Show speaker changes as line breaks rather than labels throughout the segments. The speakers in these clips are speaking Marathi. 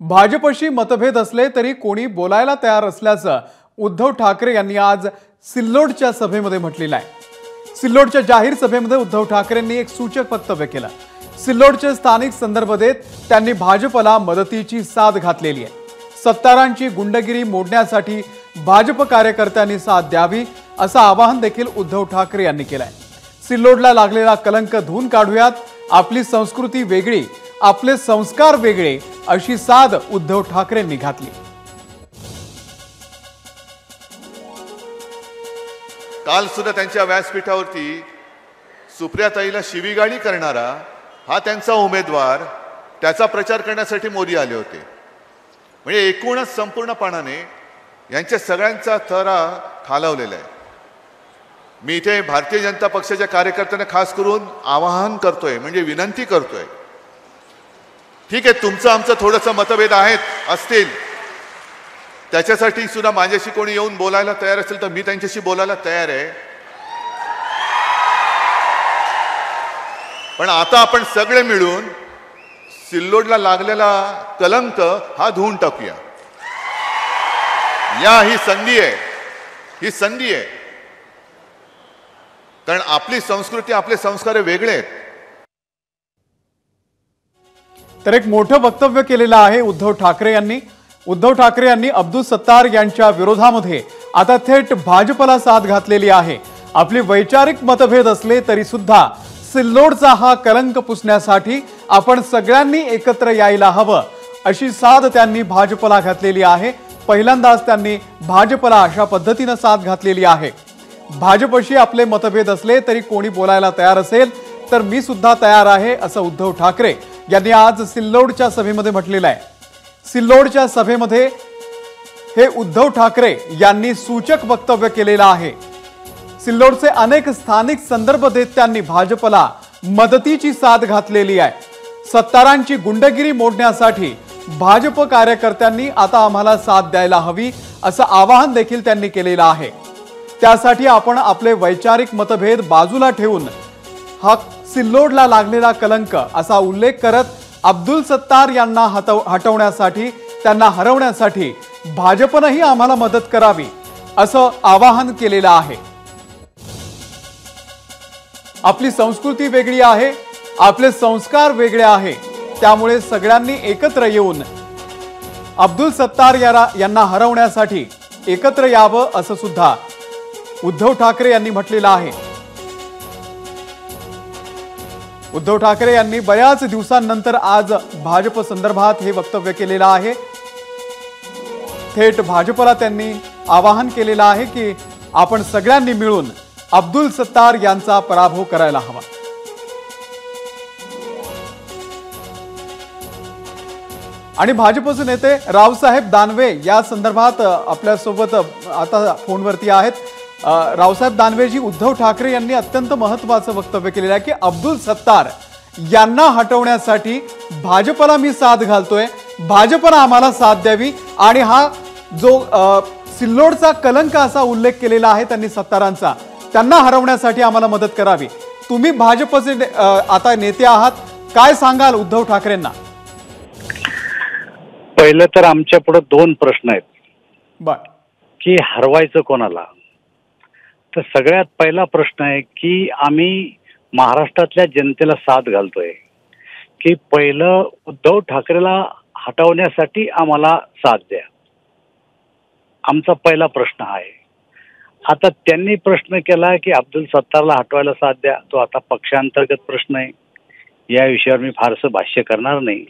भाजपशी मतभेद असले तरी कोणी बोलायला तयार असल्याचं उद्धव ठाकरे यांनी आज सिल्लोडच्या सभेमध्ये म्हटलेलं आहे। सिल्लोडच्या जाहीर सभेमध्ये उद्धव ठाकरेंनी एक सूचक वक्तव्य केलं। सिल्लोडचे स्थानिक संदर्भ देत त्यांनी भाजपला मदतीची साथ घातलेली आहे। सत्तारांची गुंडगिरी मोडण्यासाठी भाजप कार्यकर्त्यांनी साथ द्यावी असं आवाहन देखील उद्धव ठाकरे यांनी केलं आहे। सिल्लोडला लागलेला कलंक धुवून काढूयात, आपली संस्कृती वेगळी, आपले संस्कार वेगळे अशी साद उद्धव ठाकरेंनी घातली।
काल सुद्धा त्यांच्या व्यासपीठावरती सुप्रियाताईला शिवीगाळी करणारा हा त्यांचा उमेदवार, त्याचा प्रचार करण्यासाठी मोदी आले होते। म्हणजे एकूणच संपूर्णपणाने यांच्या सगळ्यांचा थरा खालावलेला आहे। मी इथे भारतीय जनता पक्षाच्या कार्यकर्त्यांना खास करून आवाहन करतोय, म्हणजे विनंती करतोय, ठीक आहे तुमचं आमचं थोडंसं मतभेद असतील, त्याच्यासाठी सुद्धा माझ्याशी कोणी येऊन बोलायला तयार असेल तर मी त्यांच्याशी बोलायला तयार आहे। पण आता आपण सगळे मिळून सिल्लोडला लागलेला कलंक हा धुवून टाकूया। ही संधी आहे, कारण आपली संस्कृती, आपले संस्कार वेगळे आहेत।
तर एक मोठं वक्तव्य केलेलं आहे उद्धव ठाकरे यांनी अब्दुल सत्तार यांच्या विरोधामध्ये आता थेट भाजपला साथ घातलेली आहे। आपली वैचारिक मतभेद असले तरी सुद्धा सिल्लोडचा हा कलंक पुसण्यासाठी आपण सगळ्यांनी एकत्र यायला हवं अशी साथ त्यांनी भाजपला घातलेली आहे। पहिल्यांदाच त्यांनी भाजपला अशा पद्धतीने साथ घातलेली आहे। भाजपशी आपले मतभेद असले तरी कोणी बोलायला तयार असेल तर मी सुद्धा तयार आहे असं उद्धव ठाकरे यांनी आज सिल्लोडच्या सभेमध्ये म्हटलेलं आहे। सिल्लोडच्या सभेमध्ये हे उद्धव ठाकरे यांनी सूचक वक्तव्य केलेलं आहे। सिल्लोडचे अनेक स्थानिक संदर्भ देत त्यांनी भाजपला मदतीची साथ घातलेली आहे। सत्तारांची गुंडगिरी मोडण्यासाठी भाजप कार्यकर्त्यांनी आता आम्हाला साथ द्यायला हवी असं आवाहन देखील त्यांनी केलेलं आहे। त्यासाठी आपण आपले वैचारिक मतभेद बाजूला ठेवून हा सिल्लोडला लागलेला कलंक असा उल्लेख करत अब्दुल सत्तार यांना हटवण्यासाठी, त्यांना हरवण्यासाठी भाजपनेही आम्हाला मदत करावी असं आवाहन केलेलं आहे। आपली संस्कृती वेगळी आहे, आपले संस्कार वेगळे आहे, त्यामुळे सगळ्यांनी एकत्र येऊन अब्दुल सत्तार यांना हरवण्यासाठी एकत्र यावं असं सुद्धा उद्धव ठाकरे यांनी म्हटलेलं आहे। उद्धव ठाकरे यांनी बऱ्याच दिवसांनंतर आज भाजप संदर्भात हे वक्तव्य केलेलं आहे। थेट भाजपला त्यांनी आवाहन केलेलं आहे की आपण सगळ्यांनी मिळून अब्दुल सत्तार यांचा पराभव करायला हवा। आणि भाजपचे नेते रावसाहेब दानवे या संदर्भात आपल्या सोबत आता फोनवरती आहेत। रावसाहेब दानवेजी, उद्धव ठाकरे यांनी अत्यंत महत्त्वाचं वक्तव्य केलेलं आहे की अब्दुल सत्तार यांना हटवण्यासाठी भाजपला मी साथ घालतोय, भाजपने आम्हाला साथ द्यावी आणि हा जो सिल्लोडचा कलंक असा उल्लेख केलेला आहे त्यांनी सत्तारांचा, त्यांना हरवण्यासाठी आम्हाला मदत करावी। तुम्ही भाजपचे आता नेते आहात, काय सांगाल उद्धव ठाकरेंना?
पहिलं तर आमच्या पुढे दोन प्रश्न आहेत की हरवायचं कोणाला। तर सगळ्यात पहिला प्रश्न आहे की आम्ही महाराष्ट्रातल्या जनतेला साथ घालतोय की पहिलं उद्धव ठाकरेला हटवण्यासाठी आम्हाला साथ द्या, आमचा पहिला प्रश्न आहे। आता त्यांनी प्रश्न केला की अब्दुल सत्तारला हटवायला साथ द्या, तो आता पक्षांतर्गत प्रश्न आहे, या विषयावर मी फारसं भाष्य करणार नाही।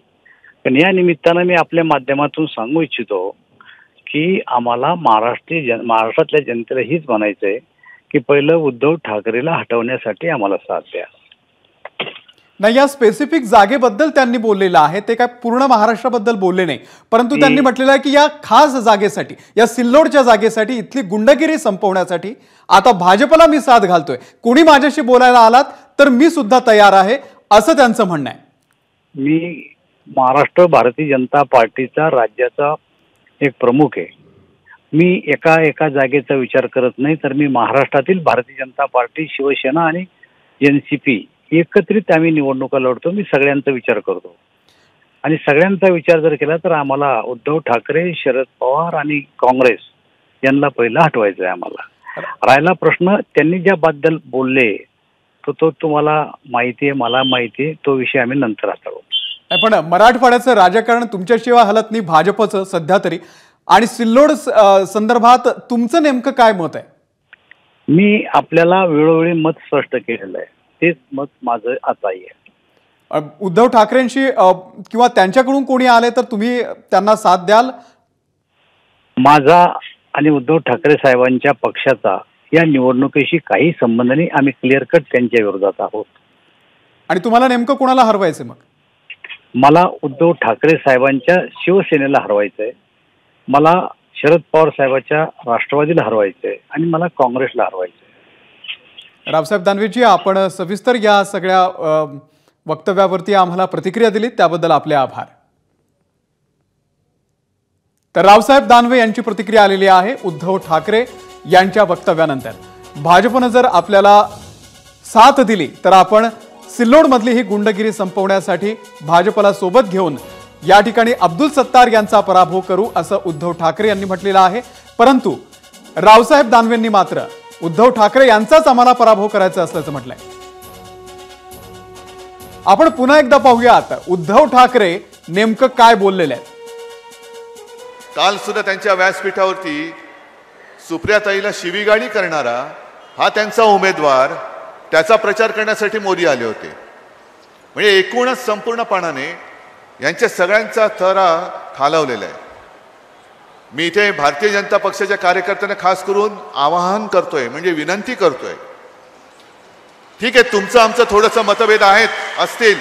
पण या निमित्तानं मी आपल्या माध्यमातून सांगू इच्छितो की आम्हाला महाराष्ट्रातल्या जनतेला हीच म्हणायचंय की पहिलं उद्धव ठाकरेला हटवण्यासाठी आम्हाला साथ द्या।
नाही, या स्पेसिफिक जागेबद्दल त्यांनी बोललेलं आहे, ते काय पूर्ण महाराष्ट्राबद्दल बोलले नाही, परंतु त्यांनी म्हटलेलं आहे की या खास जागेसाठी, या सिल्लोडच्या जागेसाठी, इथली गुंडगिरी संपवण्यासाठी आता भाजपला मी साथ घालतोय। कोणी माझ्याशी बोलायला आलात तर मी सुद्धा तयार आहे असं त्यांचं म्हणणं आहे।
मी महाराष्ट्र भारतीय जनता पार्टीचा राज्याचा एक प्रमुख आहे। मी एका जागेचा विचार करत नाही, तर मी महाराष्ट्रातील भारतीय जनता पार्टी, शिवसेना आणि NCP एकत्रित आम्ही निवडणुका लढतो। मी सगळ्यांचा विचार करतो। आणि सगळ्यांचा विचार जर केला तर आम्हाला उद्धव ठाकरे, शरद पवार आणि काँग्रेस यांना पहिलं हटवायचं आहे आम्हाला. राहिला प्रश्न त्यांनी ज्याबद्दल बोलले तो तुम्हाला माहिती आहे, मला माहिती आहे, तो विषय आम्ही नंतर हाताळू.
पण मराठवाड्याचं राजकारण तुमच्याशिवाय हलत नाही भाजपचं सध्या तरी, आणि सिल्लोड संदर्भात तुमचं नेमकं काय मत आहे?
मी आपल्याला वेळोवेळी मत स्पष्ट केलेलं आहे, तेच मत माझं आताही आहे.
उद्धव ठाकरेंशी किंवा त्यांच्याकडून कोणी आले तर तुम्ही त्यांना साथ द्याल?
माझा आणि उद्धव ठाकरे साहेबांच्या पक्षाचा या निवडणुकीशी काही संबंध नाही. आम्ही क्लिअर कट त्यांच्या विरोधात आहोत.
आणि तुम्हाला नेमकं कोणाला हरवायचं? मग
मला उद्धव ठाकरे साहेबांच्या शिवसेनेला हरवायचं आहे, मला शरद पवार साहेबांच्या राष्ट्रवादीला हरवायचं आहे आणि मला काँग्रेसला हरवायचं आहे.
रावसाहेब दानवेजी, आपण सविस्तर या सगळ्या वक्तव्यावरती आम्हाला प्रतिक्रिया दिली त्याबद्दल आपले आभार. तर रावसाहेब दानवे यांची प्रतिक्रिया आलेली आहे उद्धव ठाकरे यांच्या वक्तव्यानंतर. भाजपनं जर आपल्याला साथ दिली तर आपण सिल्लोडमधली ही गुंडगिरी संपवण्यासाठी भाजपला सोबत घेऊन या ठिकाणी अब्दुल सत्तार यांचा पराभव करू असं उद्धव ठाकरे यांनी म्हटलेलं आहे. परंतु रावसाहेब दानवेंनी मात्र उद्धव ठाकरे यांचाच आम्हाला पराभव करायचा असल्याचं म्हटलंय. आपण पुन्हा एकदा पाहूयात उद्धव ठाकरे नेमकं काय बोललेले आहेत.
काल सुद्धा त्यांच्या व्यासपीठावरती सुप्रियाताईला शिवीगाळी करणारा हा त्यांचा उमेदवार, त्याचा प्रचार करण्यासाठी मोदी आले होते. म्हणजे एकूणच संपूर्णपणाने यांच्या सगळ्यांचा थरा खालावलेला आहे. मी इथे भारतीय जनता पक्षाच्या कार्यकर्त्यांना खास करून आवाहन करतोय, म्हणजे विनंती करतोय, ठीक आहे तुमचं आमचं थोडंसं मतभेद असतील,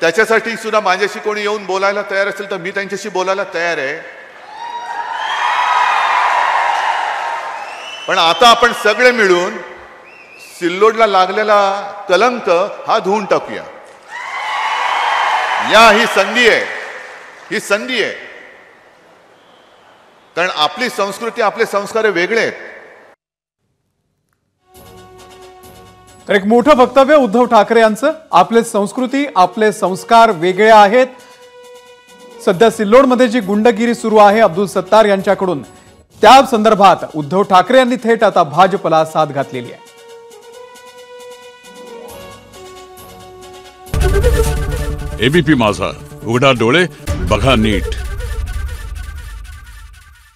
त्याच्यासाठी सुद्धा माझ्याशी कोणी येऊन बोलायला तयार असेल तर मी त्यांच्याशी बोलायला तयार आहे. पण आता आपण सगळे मिळून सिल्लोडला लागलेला कलंक हा धुवून टाकूया. ही संधी आहे. कारण आपली संस्कृती, आपले संस्कार वेगळे आहेत.
तर एक मोठं वक्तव्य उद्धव ठाकरे यांचं. आपले संस्कृती, आपले संस्कार वेगळे आहेत. सध्या सिल्लोडमध्ये जी गुंडगिरी सुरू आहे अब्दुल सत्तार यांच्याकडून, त्या संदर्भात उद्धव ठाकरे यांनी थेट आता भाजपला साथ घातलेली आहे.
एबीपी माझा, उघडा डोळे बघा नीट.